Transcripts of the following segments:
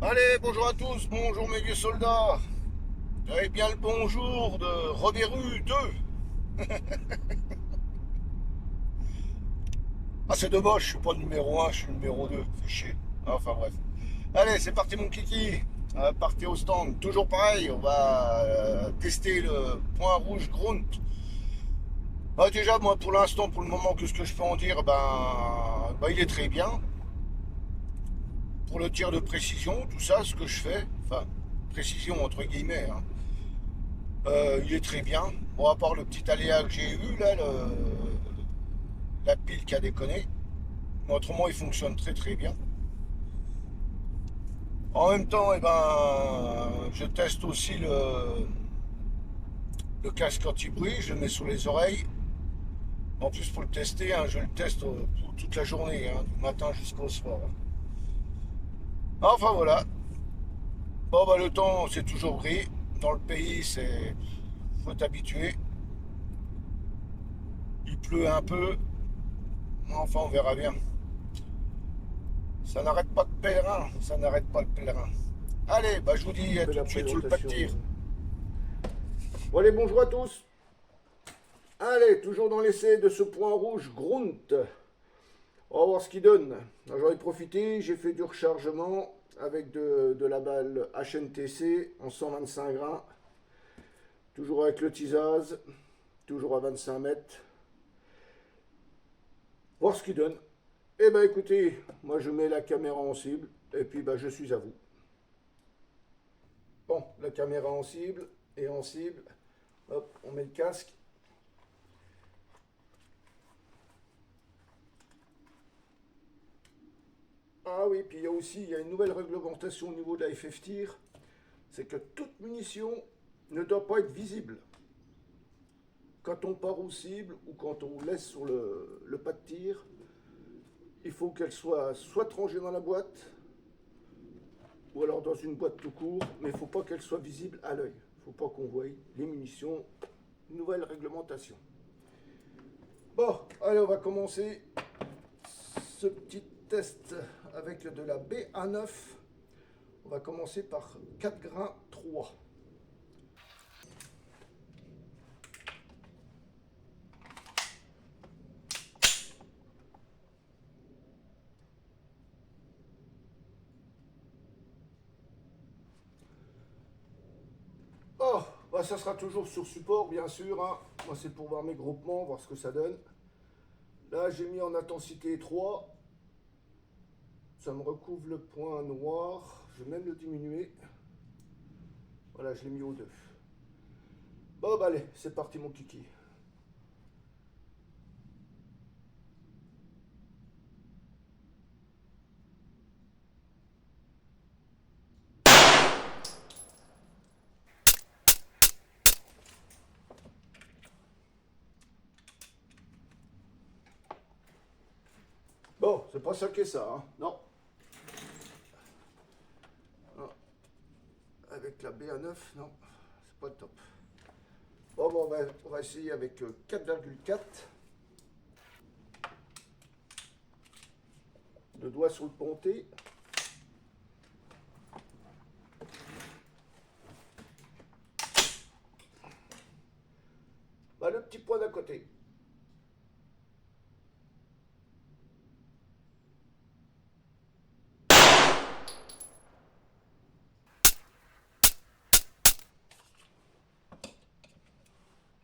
Allez, bonjour à tous, bonjour mes vieux soldats. Vous avez bien le bonjour de Robéru 2. Ah, c'est dommage, je suis pas numéro 1, je suis numéro 2. C'est chier. Enfin bref. Allez, c'est parti mon kiki. Partez au stand. Toujours pareil, on va tester le point rouge Grunt. Déjà, moi pour l'instant, pour le moment, qu'est-ce que je peux en dire, il est très bien. Pour le tir de précision, tout ça, ce que je fais, enfin, précision entre guillemets, hein. Il est très bien. Bon, à part le petit aléa que j'ai eu, là, la pile qui a déconné. Mais autrement, il fonctionne très très bien. En même temps, je teste aussi le casque anti-bruit, je le mets sous les oreilles. En plus, pour le tester, hein, je le teste toute la journée, hein, du matin jusqu'au soir. Enfin voilà. Bon, le temps, c'est toujours gris. Dans le pays, faut t'habituer. Il pleut un peu. Enfin, on verra bien. Ça n'arrête pas de pèlerin, ça n'arrête pas le pèlerin. Allez, je vous dis à tout La de suite sur le pas de présentation. tir. Bon, allez, bonjour à tous. Allez, toujours dans l'essai de ce point rouge Grunt. On va voir ce qu'il donne. J'en ai profité, j'ai fait du rechargement avec de la balle HNTC en 125 grains. Toujours avec le Tizaz, toujours à 25 mètres. Voir ce qu'il donne. Eh ben écoutez, moi je mets la caméra en cible et puis je suis à vous. Bon, la caméra en cible et en cible. Hop, on met le casque. Ah oui, puis il y a une nouvelle réglementation au niveau de la FF Tir, c'est que toute munition ne doit pas être visible. Quand on part aux cibles ou quand on laisse sur le pas de tir, il faut qu'elle soit rangée dans la boîte ou alors dans une boîte tout court, mais il ne faut pas qu'elle soit visible à l'œil. Il ne faut pas qu'on voie les munitions. Nouvelle réglementation. Bon, allez, on va commencer ce petit test avec de la BA9. On va commencer par 4 grains 3. Oh, ça sera toujours sur support, bien sûr, hein. Moi, c'est pour voir mes groupements, voir ce que ça donne. Là, j'ai mis en intensité 3. Ça me recouvre le point noir. Je vais même le diminuer. Voilà, je l'ai mis au 2. Bon, allez, c'est parti, mon kiki. Bon, c'est pas ça qu'est ça, hein. Non. Non. Avec la BA9, non, c'est pas top. Bon, on va essayer avec 4,4. Le doigt sur le ponté. Le petit point d'à côté.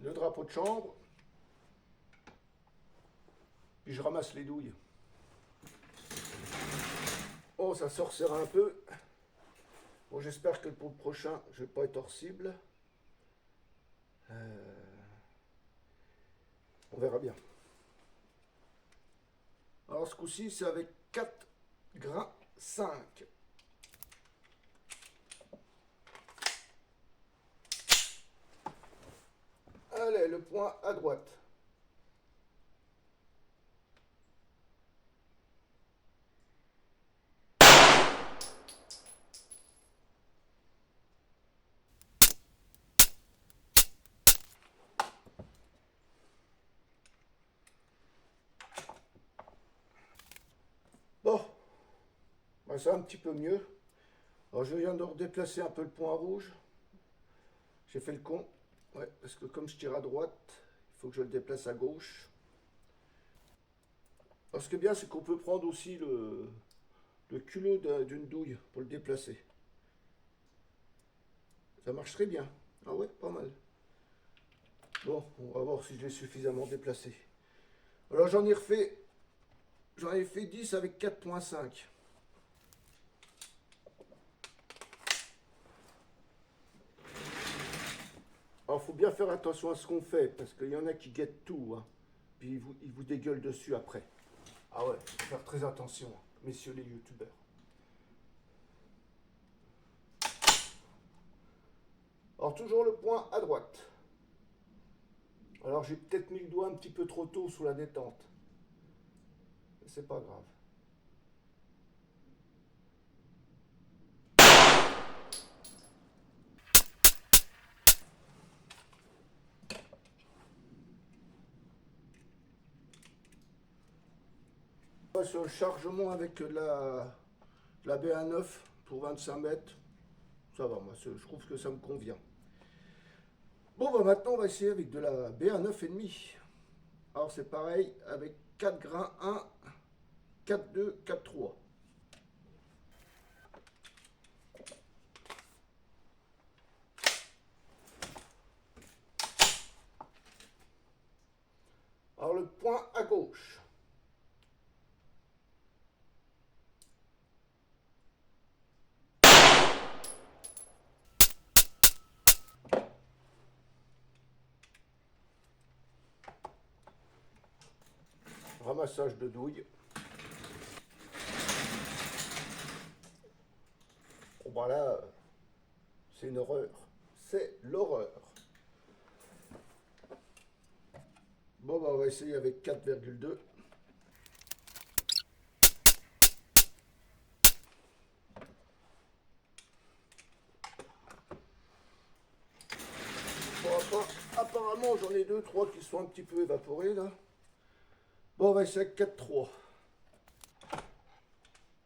Le drapeau de chambre. Puis je ramasse les douilles. Oh, ça sorcera un peu. Bon, j'espère que pour le prochain, je vais pas être hors cible. On verra bien. Alors ce coup-ci, c'est avec 4 grains 5. Allez, le point à droite. Bon, c'est un petit peu mieux. Alors je viens de redéplacer un peu le point rouge. J'ai fait le con. Ouais, parce que comme je tire à droite, il faut que je le déplace à gauche. Alors ce qui est bien, c'est qu'on peut prendre aussi le culot d'une douille pour le déplacer. Ça marche très bien. Ah ouais, pas mal. Bon, on va voir si je l'ai suffisamment déplacé. Alors j'en ai fait 10 avec 4.5. Alors faut bien faire attention à ce qu'on fait, parce qu'il y en a qui guettent tout, hein. Puis ils vous dégueulent dessus après. Ah ouais, faut faire très attention, messieurs les youtubeurs. Alors toujours le point à droite. Alors j'ai peut-être mis le doigt un petit peu trop tôt sous la détente. Mais c'est pas grave. On passe au chargement avec la BA9 pour 25 mètres. Ça va, moi je trouve que ça me convient. Bon, bah maintenant on va essayer avec de la BA9,5. Alors c'est pareil avec 4 grains 1, 4, 2, 4, 3. Alors le point à gauche. Ramassage de douille. Bon bah là, c'est une horreur. C'est l'horreur. Bon bah on va essayer avec 4,2. Bon, apparemment j'en ai 2-3 qui sont un petit peu évaporés là. Bon on va essayer avec 4,3.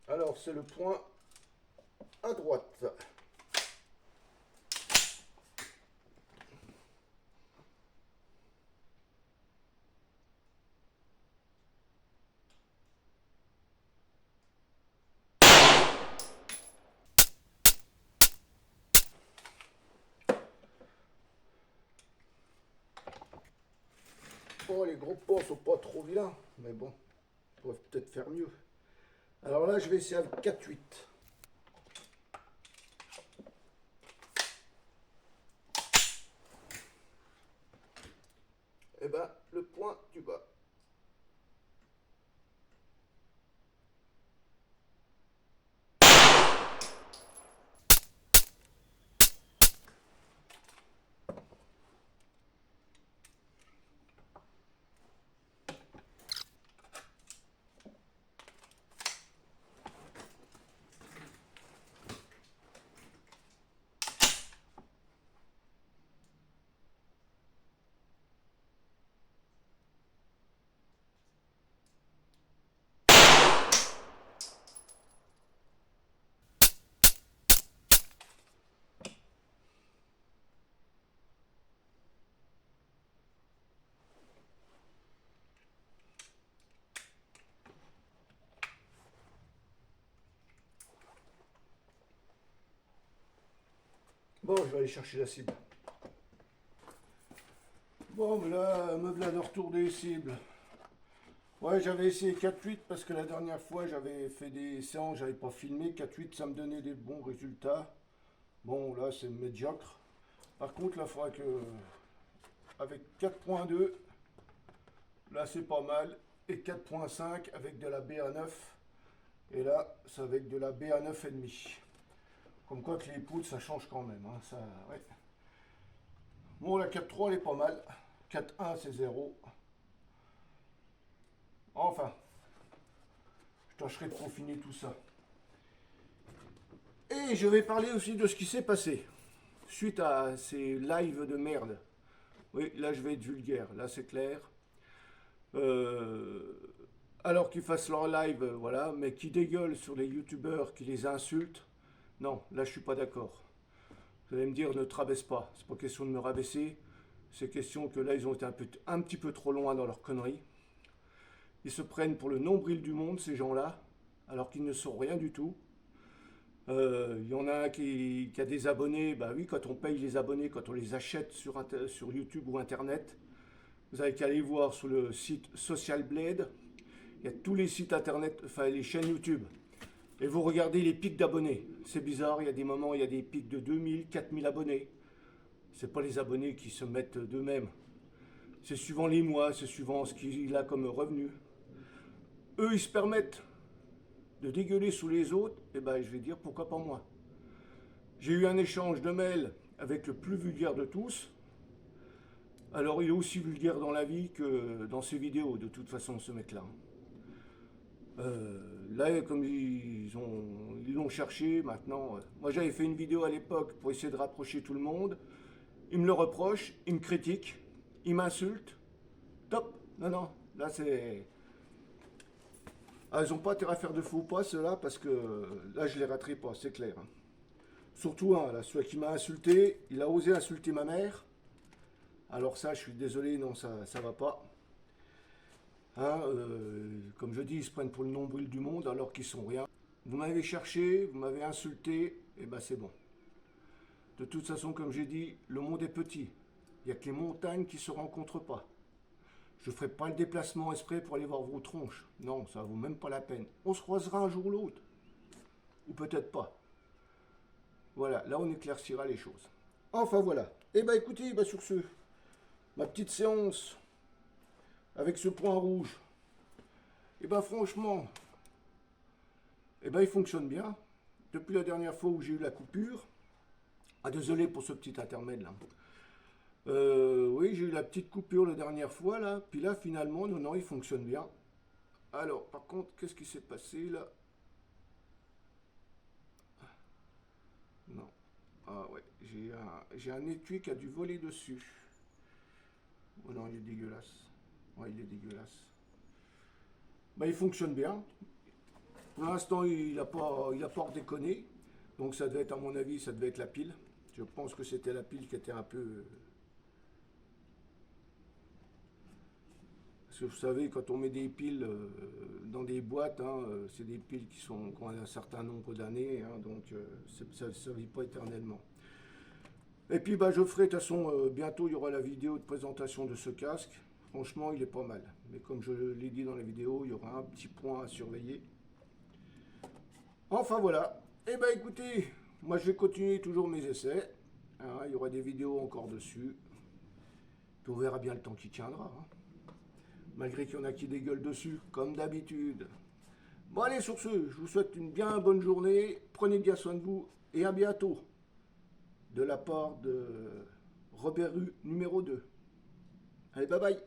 Alors c'est le point à droite. Bon, les gros ports sont pas trop vilains, mais bon, ils peuvent peut-être faire mieux. Alors là, je vais essayer avec 4,8. Et ben, le point du bas. Bon, je vais aller chercher la cible. Bon, mais là, me voilà de retour des cibles. Ouais, j'avais essayé 4,8 parce que la dernière fois, j'avais fait des séances, j'avais pas filmé. 4,8, ça me donnait des bons résultats. Bon, là, c'est médiocre. Par contre, là, il faudra que... Avec 4,2, là, c'est pas mal. Et 4,5 avec de la BA9. Et là, c'est avec de la BA9,5. Comme quoi que les poutres, ça change quand même. Hein, ça, ouais. Bon, la 4,3, elle est pas mal. 4,1, c'est 0. Enfin, je tâcherai de confiner tout ça. Et je vais parler aussi de ce qui s'est passé suite à ces lives de merde. Oui, là je vais être vulgaire, là c'est clair. Alors qu'ils fassent leur live, voilà, mais qui dégueulent sur les youtubeurs, qui les insultent, Non, là je suis pas d'accord. Vous allez me dire, ne te rabaisse pas. C'est pas question de me rabaisser. C'est question que là, ils ont été un petit peu trop loin dans leur connerie. Ils se prennent pour le nombril du monde, ces gens-là, alors qu'ils ne sont rien du tout. Il y en a un qui a des abonnés. Bah oui, quand on paye les abonnés, quand on les achète sur YouTube ou Internet, vous avez qu'à aller voir sur le site Social Blade. Il y a tous les sites Internet, enfin les chaînes YouTube. Et vous regardez les pics d'abonnés. C'est bizarre, il y a des moments, il y a des pics de 2000, 4000 abonnés. C'est pas les abonnés qui se mettent d'eux-mêmes. C'est suivant les mois, c'est suivant ce qu'il a comme revenu. Eux, ils se permettent de dégueuler sous les autres, et ben je vais dire pourquoi pas moi. J'ai eu un échange de mails avec le plus vulgaire de tous. Alors il est aussi vulgaire dans la vie que dans ses vidéos, de toute façon, ce mec-là. Là, comme ils l'ont cherché, maintenant... moi, j'avais fait une vidéo à l'époque pour essayer de rapprocher tout le monde. Ils me le reprochent, ils me critiquent, ils m'insultent. Top. Non, non, là, c'est... Ah, ils n'ont pas intérêt à faire de faux pas, ceux-là, parce que là, je les raterai pas, c'est clair. Hein. Surtout un, là, celui qui m'a insulté, il a osé insulter ma mère. Alors ça, je suis désolé, non, ça va pas. Hein, comme je dis, ils se prennent pour le nombril du monde alors qu'ils sont rien. Vous m'avez cherché, vous m'avez insulté, et ben c'est bon. De toute façon, comme j'ai dit, le monde est petit. Il n'y a que les montagnes qui ne se rencontrent pas. Je ne ferai pas le déplacement exprès pour aller voir vos tronches. Non, ça ne vaut même pas la peine. On se croisera un jour ou l'autre. Ou peut-être pas. Voilà, là on éclaircira les choses. Enfin voilà. Et ben écoutez, ben, sur ce, ma petite séance avec ce point rouge, et ben franchement, et ben il fonctionne bien. Depuis la dernière fois où j'ai eu la coupure, ah désolé pour ce petit intermède là. Oui, j'ai eu la petite coupure la dernière fois là, puis là finalement, non, non, il fonctionne bien. Alors, par contre, qu'est-ce qui s'est passé là? Non. Ah ouais, j'ai un étui qui a dû voler dessus. Oh non, il est dégueulasse. Ouais, il est dégueulasse. Bah, il fonctionne bien. Pour l'instant, il a pas redéconné. Donc ça devait être, à mon avis, ça devait être la pile. Je pense que c'était la pile qui était un peu... Parce que vous savez, quand on met des piles dans des boîtes, hein, c'est des piles qui ont un certain nombre d'années, hein, donc ça ne vit pas éternellement. Et puis bah, je ferai, de toute façon, bientôt il y aura la vidéo de présentation de ce casque. Franchement, il est pas mal. Mais comme je l'ai dit dans la vidéo, il y aura un petit point à surveiller. Enfin voilà. Et ben écoutez, moi je vais continuer toujours mes essais. Hein, il y aura des vidéos encore dessus. Puis on verra bien le temps qui tiendra. Hein. Malgré qu'il y en a qui dégueulent dessus, comme d'habitude. Bon allez, sur ce, je vous souhaite une bien bonne journée. Prenez bien soin de vous et à bientôt. De la part de Robert Rue numéro 2. Allez, bye bye.